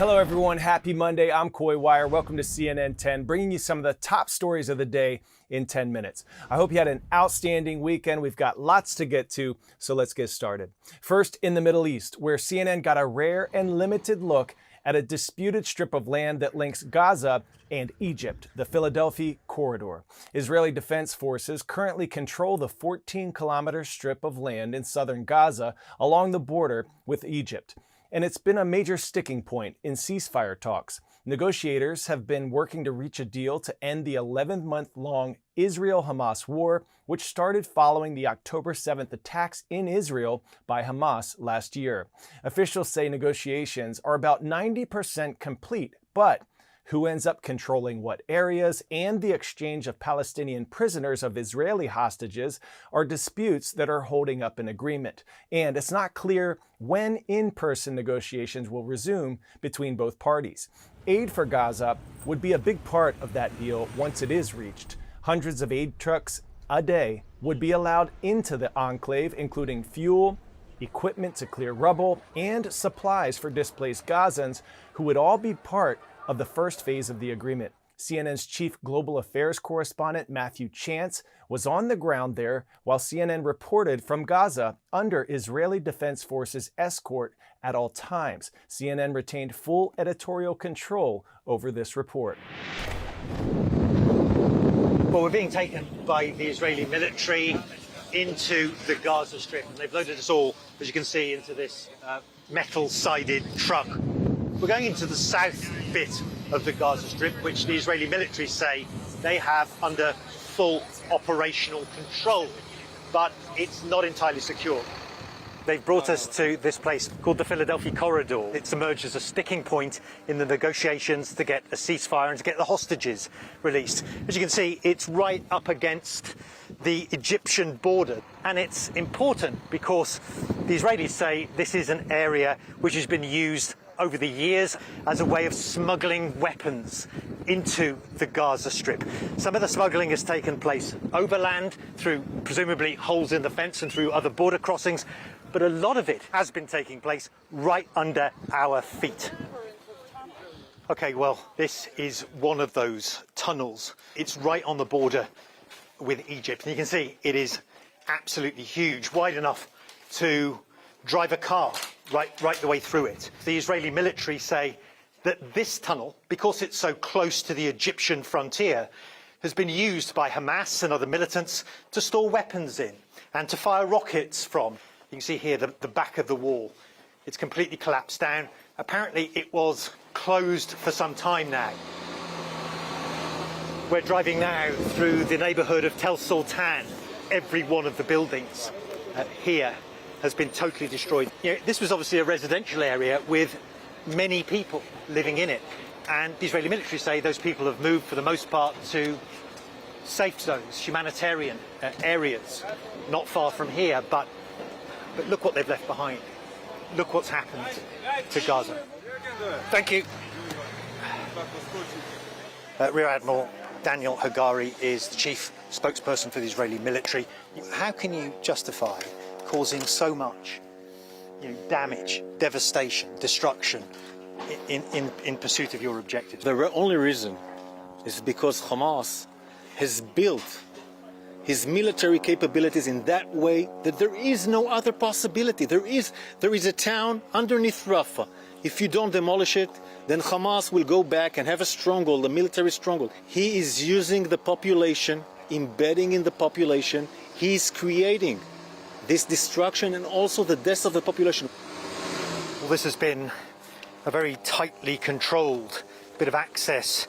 Hello everyone, happy Monday. I'm Coy Wire. Welcome to CNN 10, bringing you some of the top stories of the day in 10 minutes. I hope you had an outstanding weekend. We've got lots to get to, so let's get started. First, in the Middle East, where CNN got a rare and limited look at a disputed strip of land that links Gaza and Egypt, the Philadelphi Corridor. Israeli defense forces currently control the 14-kilometer strip of land in southern Gaza along the border with Egypt. And it's been a major sticking point in ceasefire talks. Negotiators have been working to reach a deal to end the 11-month-long Israel-Hamas war, which started following the October 7th attacks in Israel by Hamas last year. Officials say negotiations are about 90% complete, but who ends up controlling what areas and the exchange of Palestinian prisoners of Israeli hostages are disputes that are holding up an agreement. And it's not clear when in-person negotiations will resume between both parties. Aid for Gaza would be a big part of that deal once it is reached. Hundreds of aid trucks a day would be allowed into the enclave, including fuel, equipment to clear rubble, and supplies for displaced Gazans who would all be part of the first phase of the agreement. CNN's chief global affairs correspondent Matthew Chance was on the ground there while CNN reported from Gaza under Israeli Defense Forces escort at all times. CNN retained full editorial control over this report. Well, we're being taken by the Israeli military into the Gaza Strip, and they've loaded us all, as you can see, into this metal-sided truck. We're going into the south bit of the Gaza Strip, which the Israeli military say they have under full operational control, but it's not entirely secure. They've brought us to this place called the Philadelphi Corridor. It's emerged as a sticking point in the negotiations to get a ceasefire and to get the hostages released. As you can see, it's right up against the Egyptian border, and it's important because the Israelis say this is an area which has been used over the years as a way of smuggling weapons into the Gaza Strip. Some of the smuggling has taken place overland through presumably holes in the fence and through other border crossings, but a lot of it has been taking place right under our feet. Okay, well, this is one of those tunnels. It's right on the border with Egypt, and you can see it is absolutely huge, wide enough to drive a car right the way through it. The Israeli military say that this tunnel, because it's so close to the Egyptian frontier, has been used by Hamas and other militants to store weapons in and to fire rockets from. You can see here the back of the wall. It's completely collapsed down. Apparently it was closed for some time now. We're driving now through the neighbourhood of Tel Sultan. Every one of the buildings here has been totally destroyed. You know, this was obviously a residential area with many people living in it, and the Israeli military say those people have moved for the most part to safe zones, humanitarian areas, not far from here, but look what they've left behind. Look what's happened to Gaza. Thank you. Rear Admiral Daniel Hagari is the chief spokesperson for the Israeli military. How can you justify causing so much damage, devastation, destruction in pursuit of your objectives? The only reason is because Hamas has built his military capabilities in that way that there is no other possibility. There is a town underneath Rafah. If you don't demolish it, then Hamas will go back and have a stronghold, a military stronghold. He is using the population, embedding in the population. He's creating this destruction and also the death of the population. Well, this has been a very tightly controlled bit of access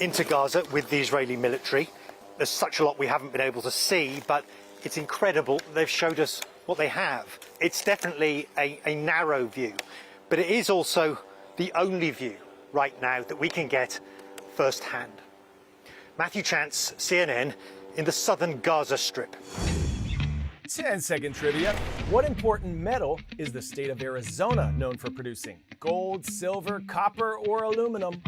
into Gaza with the Israeli military. There's such a lot we haven't been able to see, but it's incredible. They've showed us what they have. It's definitely a narrow view, but it is also the only view right now that we can get firsthand. Matthew Chance, CNN, in the southern Gaza Strip. 10-second trivia. What important metal is the state of Arizona known for producing? Gold, silver, copper, or aluminum?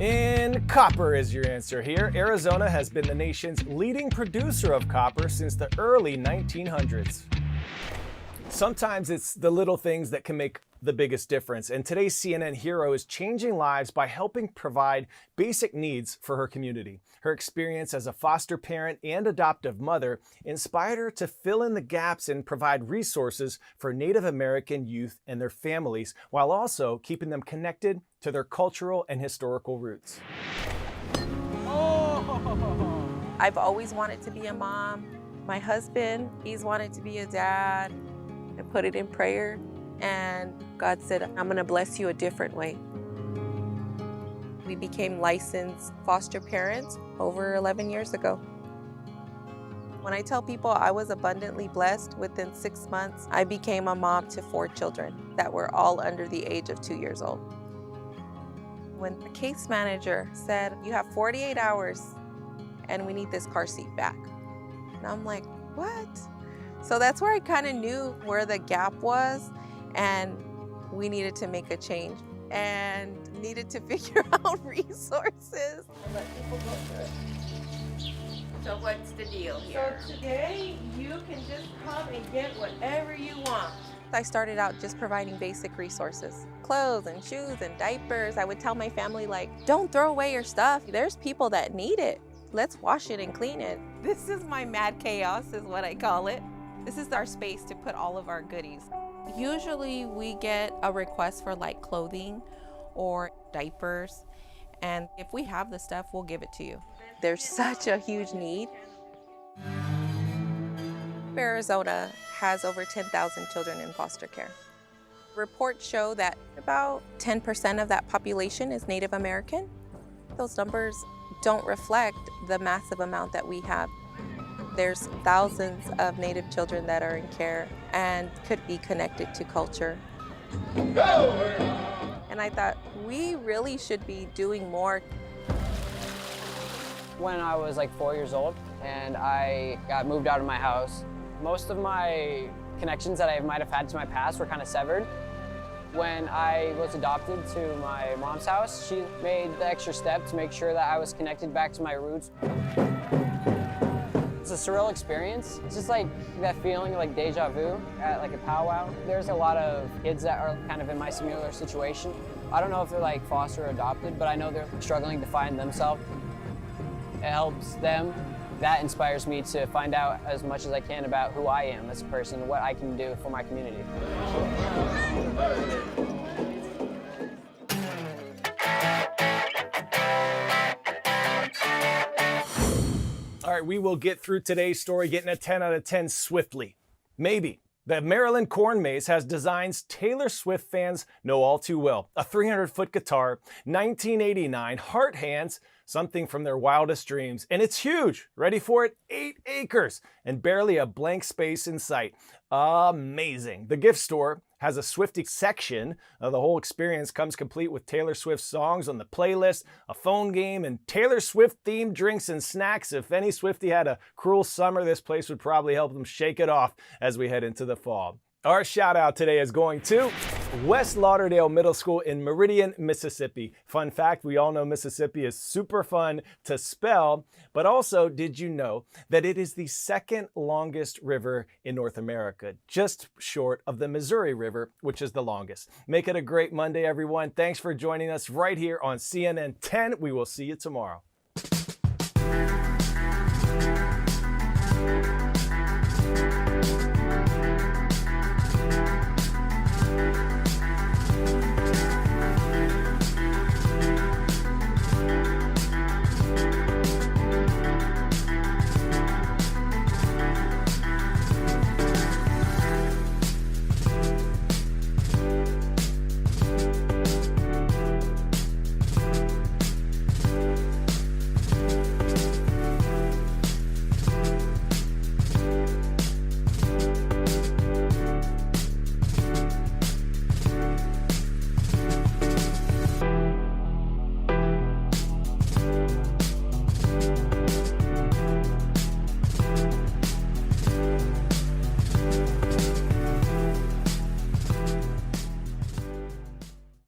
And copper is your answer here. Arizona has been the nation's leading producer of copper since the early 1900s. Sometimes it's the little things that can make the biggest difference. And today's CNN hero is changing lives by helping provide basic needs for her community. Her experience as a foster parent and adoptive mother inspired her to fill in the gaps and provide resources for Native American youth and their families, while also keeping them connected to their cultural and historical roots. I've always wanted to be a mom. My husband, he's wanted to be a dad. I put it in prayer, and God said, I'm gonna bless you a different way. We became licensed foster parents over 11 years ago. When I tell people I was abundantly blessed, within 6 months, I became a mom to 4 children that were all under the age of 2 years old. When the case manager said, you have 48 hours and we need this car seat back. And I'm like, what? So that's where I kind of knew where the gap was, and we needed to make a change and needed to figure out resources. Let people go through it. So what's the deal here? So today you can just come and get whatever you want. I started out just providing basic resources, clothes and shoes and diapers. I would tell my family, like, don't throw away your stuff. There's people that need it. Let's wash it and clean it. This is my mad chaos, is what I call it. This is our space to put all of our goodies. Usually we get a request for like clothing or diapers, and if we have the stuff, we'll give it to you. There's such a huge need. Arizona has over 10,000 children in foster care. Reports show that about 10% of that population is Native American. Those numbers don't reflect the massive amount that we have. There's thousands of Native children that are in care and could be connected to culture. And I thought, we really should be doing more. When I was like 4 years old and I got moved out of my house, most of my connections that I might have had to my past were kind of severed. When I was adopted to my mom's house, she made the extra step to make sure that I was connected back to my roots. It's a surreal experience. It's just like that feeling of like deja vu at like a powwow. There's a lot of kids that are kind of in my similar situation. I don't know if they're like foster or adopted, but I know they're struggling to find themselves. It helps them. That inspires me to find out as much as I can about who I am as a person and what I can do for my community. All right, we will get through today's story getting a 10 out of 10 swiftly. Maybe. The Maryland Corn Maze has designs Taylor Swift fans know all too well. A 300-foot guitar, 1989, heart hands, something from their wildest dreams. And it's huge. Ready for it? 8 acres and barely a blank space in sight. Amazing. The gift store has a Swiftie section. The whole experience comes complete with Taylor Swift songs on the playlist, a phone game, and Taylor Swift themed drinks and snacks. If any Swiftie had a cruel summer, this place would probably help them shake it off as we head into the fall. Our shout out today is going to West Lauderdale Middle School in Meridian, Mississippi. Fun fact, we all know Mississippi is super fun to spell, but also, did you know that it is the second longest river in North America, just short of the Missouri River, which is the longest. Make it a great Monday, everyone. Thanks for joining us right here on CNN 10. We will see you tomorrow.